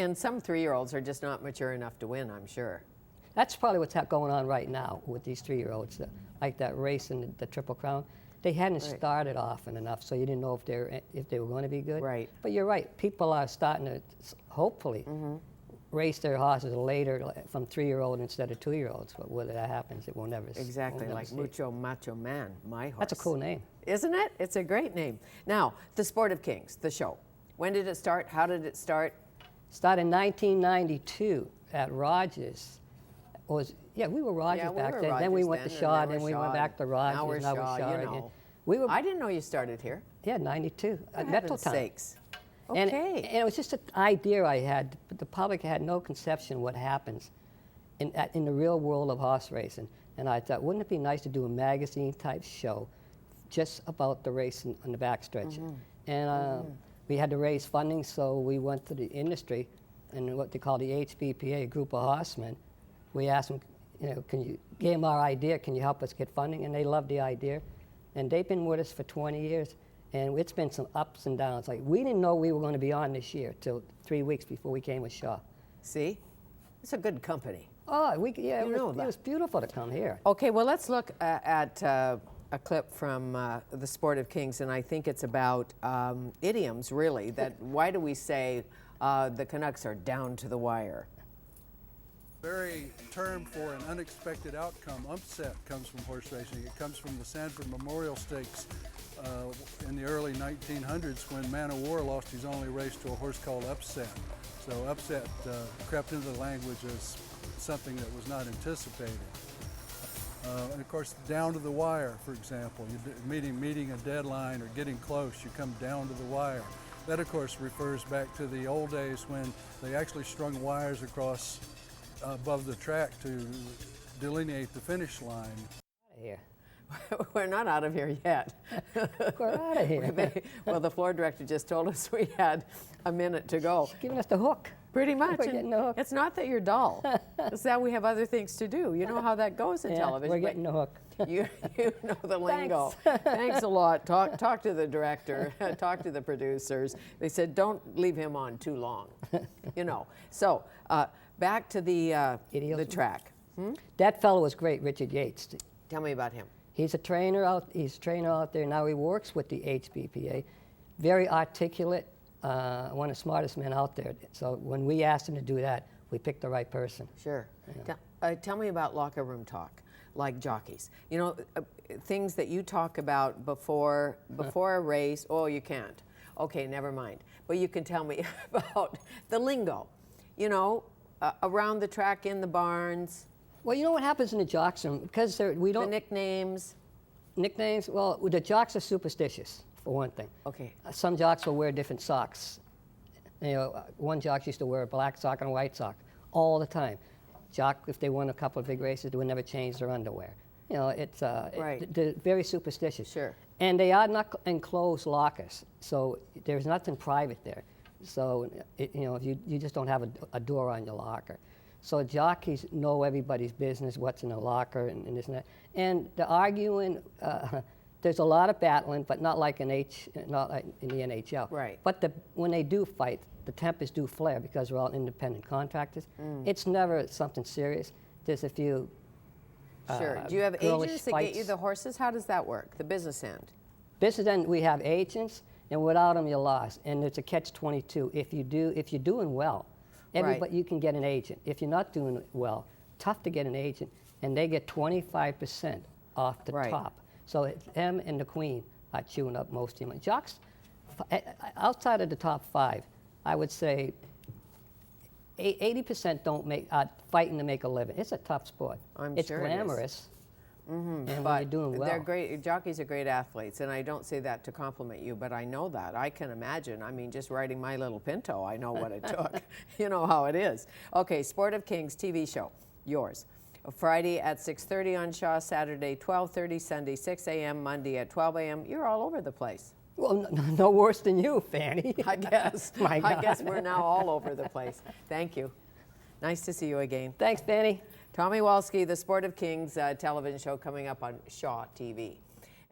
and some 3-year-olds are just not mature enough to win, I'm sure. That's probably what's going on right now with these 3-year-olds, like that race in the Triple Crown. They hadn't started often enough, so you didn't know if they were going to be good. Right. But you're right. People are starting to hopefully race their horses later from 3-year-old instead of 2-year-olds. But whether that happens, it will never. Exactly, we'll never like see. Mucho Macho Man, my horse. That's a cool name, isn't it? It's a great name. Now, the Sport of Kings, the show. When did it start? How did it start? Started in 1992 at Rogers. We were Rogers back then. Then we went to Shaw. Then we went back to Rogers. Now we're Shaw. You know. We were. I didn't know you started here. Yeah, 92. For Metal heaven's Time. sakes. Okay. And it was just an idea I had, but the public had no conception what happens in the real world of horse racing. And I thought, wouldn't it be nice to do a magazine-type show just about the race on the backstretch? And we had to raise funding, so we went to the industry and what they call the HBPA, a group of horsemen. We asked them, gave them our idea, can you help us get funding? And they loved the idea. And they've been with us for 20 years. And it's been some ups and downs. Like, we didn't know we were going to be on this year till 3 weeks before we came with Shaw. See? It's a good company. Oh, it was beautiful to come here. Okay, well, let's look at a clip from the Sport of Kings, and I think it's about idioms, really, that why do we say the Canucks are down to the wire? Very term for an unexpected outcome, upset, comes from horse racing. It comes from the Sanford Memorial Stakes in the early 1900s when Man o' War lost his only race to a horse called Upset. So Upset crept into the language as something that was not anticipated. And of course, down to the wire, for example, meeting a deadline or getting close, you come down to the wire. That, of course, refers back to the old days when they actually strung wires across above the track to delineate the finish line. Out of here. We're not out of here yet. We're out of here. Well, the floor director just told us we had a minute to go. She's giving us the hook. Pretty much. We're getting the hook. It's not that you're dull. It's that we have other things to do. You know how that goes in television. We're getting the hook. You know the lingo. Thanks. Thanks a lot. Talk to the director. Talk to the producers. They said don't leave him on too long. So back to the track. That fellow was great, Richard Yates. Tell me about him. He's a trainer out there now. He works with the HBPA. Very articulate, one of the smartest men out there. So when we asked him to do that, we picked the right person. Sure. Tell me about locker room talk, like jockeys. Things that you talk about before a race. Oh, you can't. Okay, never mind. But you can tell me about the lingo. Around the track, in the barns. Well, you know what happens in the jocks room? Because we don't... The nicknames. Nicknames? Well, the jocks are superstitious, for one thing. Okay. Some jocks will wear different socks. One jock used to wear a black sock and a white sock all the time. Jock, if they won a couple of big races, they would never change their underwear. They're very superstitious. Sure. And they are not enclosed lockers, so there's nothing private there. So, you just don't have a door on your locker. So jockeys know everybody's business, what's in the locker and this and that. And the arguing, there's a lot of battling, but not like not like in the NHL. Right. But when they do fight, the tempers do flare because we're all independent contractors. It's never something serious. There's a few Sure. Do you have agents that fights. get you the horses? How does that work, the business end? Business end, we have agents, and without them, you're lost. And it's a catch-22. If you're doing well, you can get an agent. If you're not doing well, tough to get an agent, and they get 25% off the top. So it's them and the Queen are chewing up most of your money. Jocks, outside of the top 5, I would say 80% don't fighting to make a living. It's a tough sport. It's sure glamorous. And but when you're doing well. They're great. Jockeys are great athletes, and I don't say that to compliment you, but I know that. I can imagine. I mean, just riding my little Pinto, I know what it took. You know how it is. Okay, Sport of Kings TV show, yours. Friday at 6:30 on Shaw, Saturday 12:30, Sunday 6 a.m., Monday at 12 a.m. You're all over the place. Well, no worse than you, Fanny. I guess. My God. I guess we're now all over the place. Thank you. Nice to see you again. Thanks, Fanny. Tommy Wolski, the Sport of Kings television show coming up on Shaw TV.